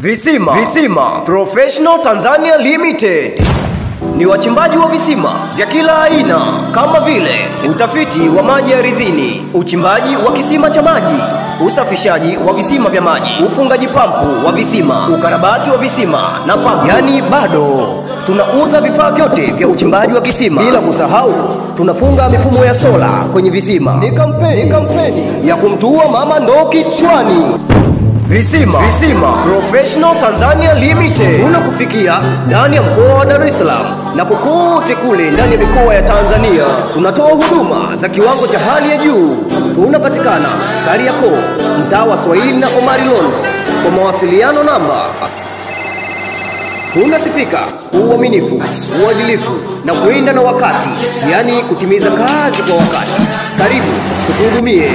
Visima Professional Tanzania Limited ni wachimbaji wa visima vya kila aina kama vile utafiti wa maji ardhini, uchimbaji wa kisima cha maji, usafishaji wa visima vya maji, ufungaji pampu wa visima, ukarabati wa visima na pampu. Yani bado tunauza vifaa vyote vya uchimbaji wa kisima, bila kusahau tunafunga mifumo ya sola kwenye visima. Ni kampeni ya kumtua mama ndoo kichwani. Visima Professional Tanzania Limited unakufikia ndani ya mkoa wa Dar es Salaam na kokote kule ndani ya mikoa ya Tanzania. Tunatoa huduma za kiwango cha hali ya juu. Tunapatikana Kariakoo, mtaa wa Swahili na Omari Londo. Kwa mawasiliano namba: tunasifika uaminifu, uadilifu na kuenda na wakati, yani kutimiza kazi kwa wakati. Karibu tukuhudumie.